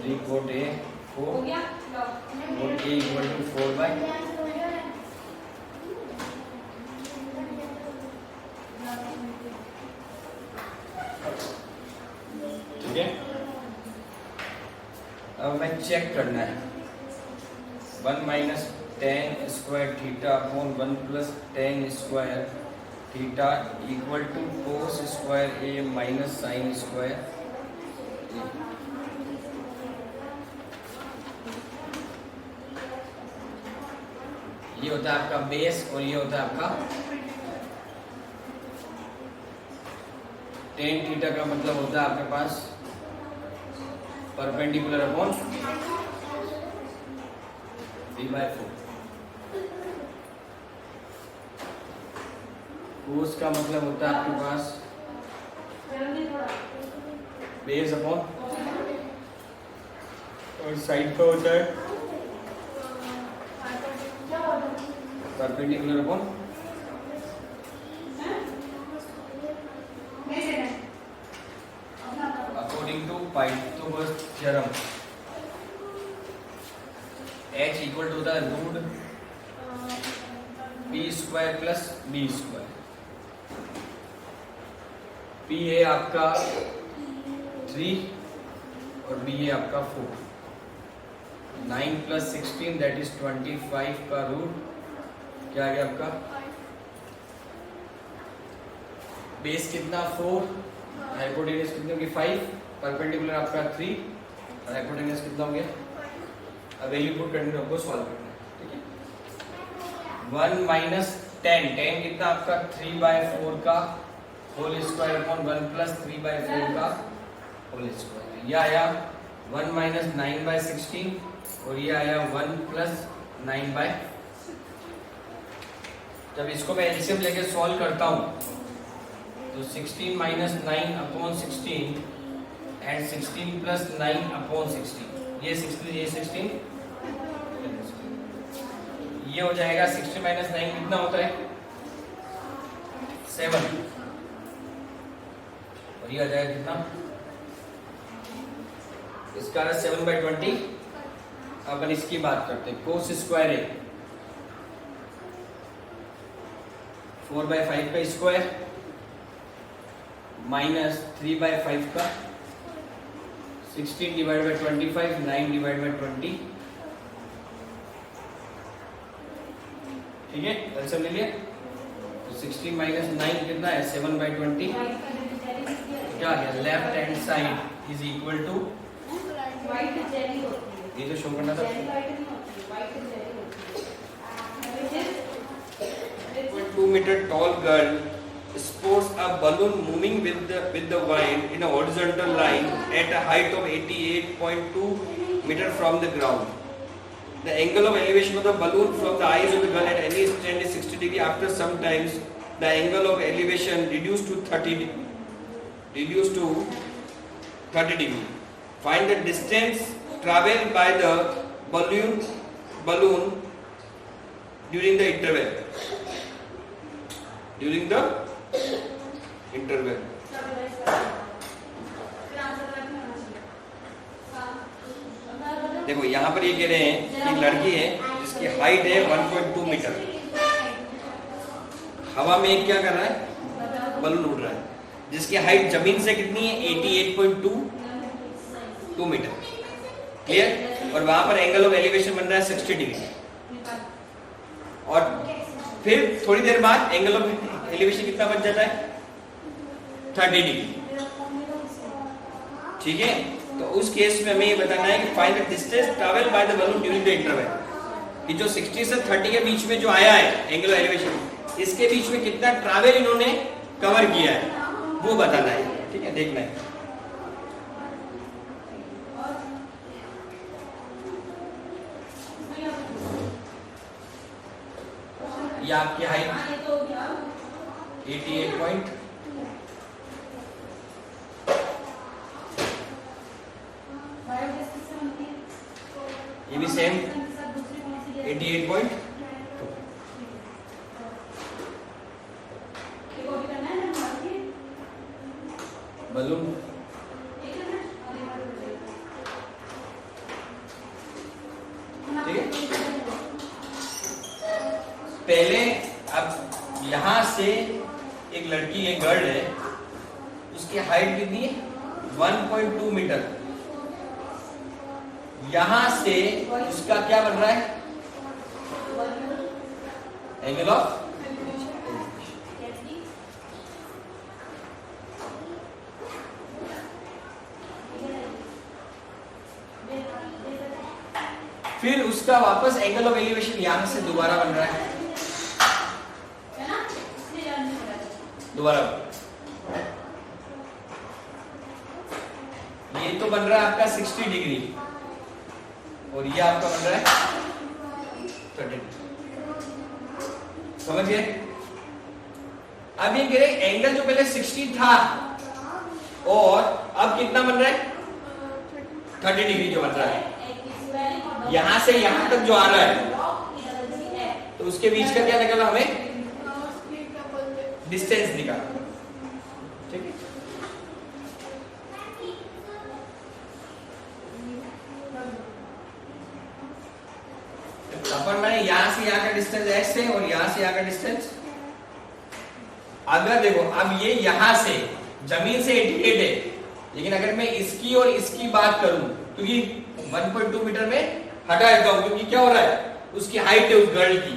3 cot A 4 हो गया cot A equal to 4 by ठीक है। अब हमें चेक करना है 1 minus ten square theta upon 1 plus ten square theta equal to cos square A minus sine square. ये होता है आपका बेस और ये होता है आपका टेन थीटा का मतलब होता है आपके पास परपेंडिकुलर अपॉन 3/4। कोस का मतलब होता है आपके पास बेस अपॉन और साइड का होता है perpendicular upon according to Pythagoras theorem h equal to the root p square plus b square. p है आपका 3 और b है आपका 4। 9 प्लस 16 दैट इज 25 का रूट क्या आ गया आपका बेस कितना 4, हाइपोटेन्यूज कितनी होगी 5, परपेंडिकुलर आपका 3 और हाइपोटेन्यूज कितना हो गया। अब वैल्यू पुट करने आपको सॉल्व करना है ठीक है। 1 माइनस 10 कितना आपका 3/4 का होल स्क्वायर अपॉन 1 प्लस 3/4 का होल स्क्वायर। यह आया 1 माइनस 9/16 और ये आया 1 प्लस 9/। जब इसको मैं एलसीएम लेके सॉल्व करता हूँ तो 16 minus 9 upon 16 and 16 plus 9 upon 16 ये 16 ये 16 ये हो जाएगा 16 माइनस 9 कितना होता है 7 और ये आ जाएगा कितना इसका 7/20। अपन इसकी बात करते हैं कोस स्क्वायर है 4/5 का स्क्वायर माइनस 3/5 का 16 डिवाइड बाई 25 9 डिवाइड बाई 20 ठीक है। आंसर ले लिया तो 16 माइनस 9 कितना है 7/20 क्या है left hand side is equal to ये तो शो करना था 2 meter tall girl sports a balloon moving with the wind in a horizontal line at a height of 88.2 meter from the ground. The angle of elevation of the balloon from the eyes of the girl at any instant is 60 degree. After some times, the angle of elevation reduced to 30 degree. Find the distance traveled by the balloon during the interval. देखो यहाँ पर ये कह रहे हैं कि लड़की है जिसकी हाइट है 1.2 मीटर। हवा में क्या कर रहा है बलून उड़ रहा है जिसकी हाइट जमीन से कितनी है 88.2 मीटर क्लियर। और वहां पर एंगल ऑफ एलिवेशन बन रहा है 60 डिग्री और फिर थोड़ी देर बाद एंगल ऑफ एलिवेशन कितना बन जाता है 30 डिग्री ठीक है। तो उस केस में हमें ये बताना है कि find the distance travel by the balloon during the interval कि जो 60 से 30 के बीच में जो आया है एंगल ऑफ एलिवेशन इसके बीच में कितना ट्रैवल इन्होंने कवर किया है वो बताना है ठीक है। देखना है ये आपकी हाइट 88 पॉइंट ये भी सेम 88 पॉइंट बलून पहले अब यहां से एक लड़की, एक गर्ल है, उसकी हाइट कितनी है 1.2 मीटर। यहां से उसका क्या बन रहा है एंगल ऑफ, फिर उसका वापस एंगल ऑफ एलिवेशन यहां से दोबारा बन रहा है, दोबारा ये तो बन रहा है आपका 60 डिग्री और ये आपका बन रहा है 30 डिग्री। समझ गए? अब ये कह रहे एंगल जो पहले 60 था और अब कितना बन रहा है 30 डिग्री जो बन रहा है, यहां से यहां तक जो आ रहा है तो उसके बीच का क्या निकला हमें डिस्टेंस निकाला। ठीक है, अपन मैंने यहां से यहां का डिस्टेंस x है और यहां से यहां का डिस्टेंस, अगर देखो अब ये यहां से जमीन से 88 है, लेकिन अगर मैं इसकी और इसकी बात करूं क्योंकि 1.2 मीटर में हटा देता हूं क्योंकि क्या हो रहा है उसकी हाइट है उस गर्ल की,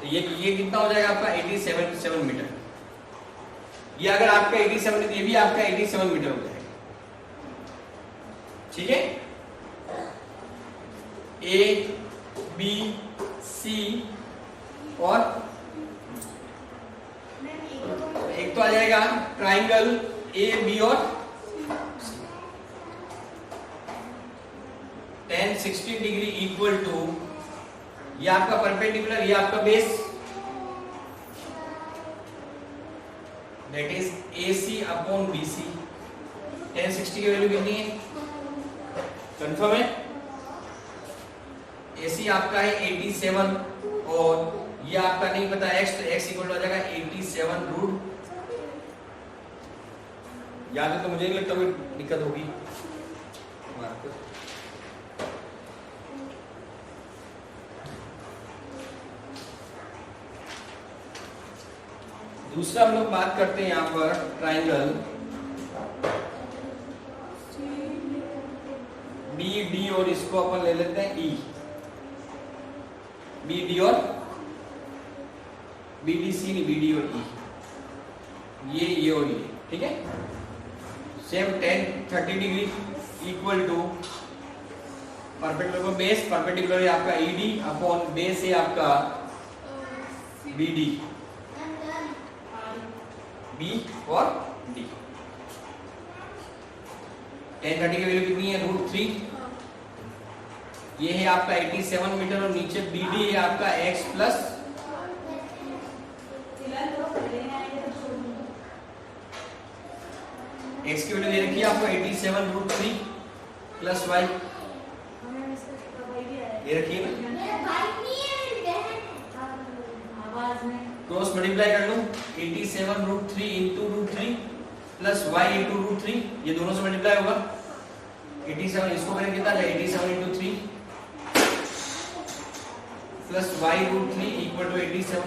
तो ये कितना हो जाएगा आपका 87 मीटर। ये अगर आपका 87 है तो ये भी आपका 87 मीटर हो जाएगा। ठीक है, ए बी सी और एक तो आ जाएगा ट्राइंगल ए बी और 10 60 डिग्री इक्वल टू ये आपका परपेंडिकुलर, ये आपका base, that is AC upon BC। 10 60 की वैल्यू कितनी है कंफर्म है? AC आपका है 87 और ये आपका नहीं पता x, तो x इक्वल हो जाएगा 87 रूट। याद है तो मुझे नहीं लगता कोई दिक्कत होगी। दूसरा हम लोग बात करते हैं यहां पर ट्राइंगल BD और इसको अपन ले लेते हैं E, BD और BDC नहीं, BD और E, ये और ये। ठीक है, same 10 30 degree equal to perpendicular base, perpendicular है आपका ED अपॉन बेस है आपका BD, B और D। 10 30 की वैल्यू कितनी है √3। ये है आपका 87 मीटर और नीचे BD है आपका x प्लस x की वैल्यू दे रखी है आपको 87 √3 प्लस y ये रखिए ना, क्रॉस मल्टीप्लाई कर लूं 87 √3 इंटू √3 प्लस y इंटू √3, ये दोनों से मल्टीप्लाई होगा 87, इसको करें कितना जाए 87 into 3 plus y √3 equal to 87,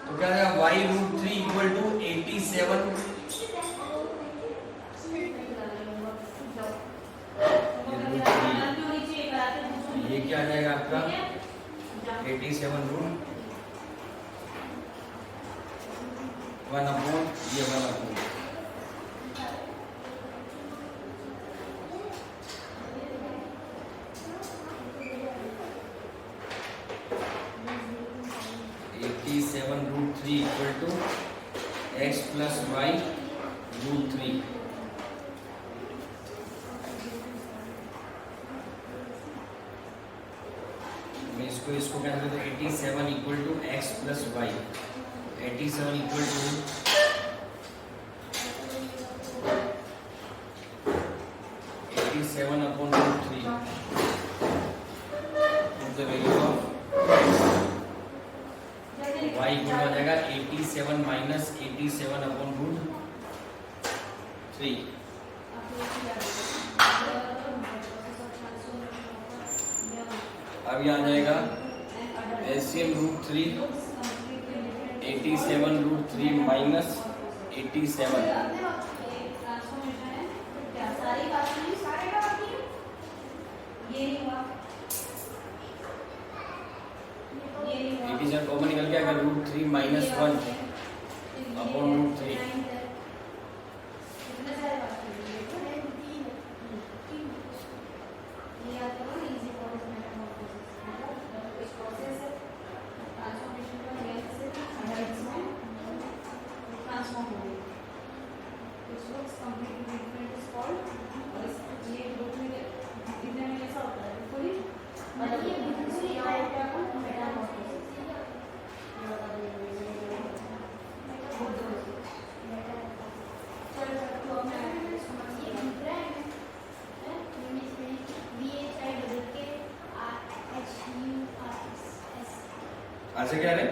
तो क्या आएगा y √3 इक्वल टू 87 ये क्या आ जाएगा आपका 87 रूट 1 अपॉन ये 1 upon 87 √3 equal to x plus y √3। इसको कैंसिल तो 87 equal to x plus y, 87 equal to 87 upon √3 the value of y equal हो जाएगा 87 माइनस 87 अपॉन √3। अब ये आ जाएगा एलसीएम √3 87 √3 माइनस 87 87 कॉमन निकल गया। अगर √3 माइनस 1 अपॉन √3 आंसर क्या है?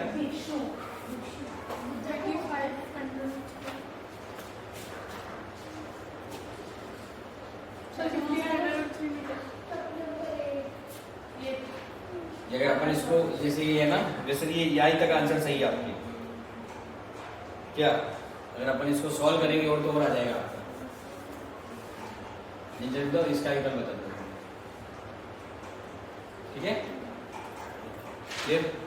अगर अपन इसको जैसे ये है ना, वैसे ये यही तक आंसर सही है आपकी क्या? अगर अपन इसको सॉल्व करेंगे और तो और आ जाएगा आपका। दो इसका एकदम बता दो, ठीक है? क्लियर?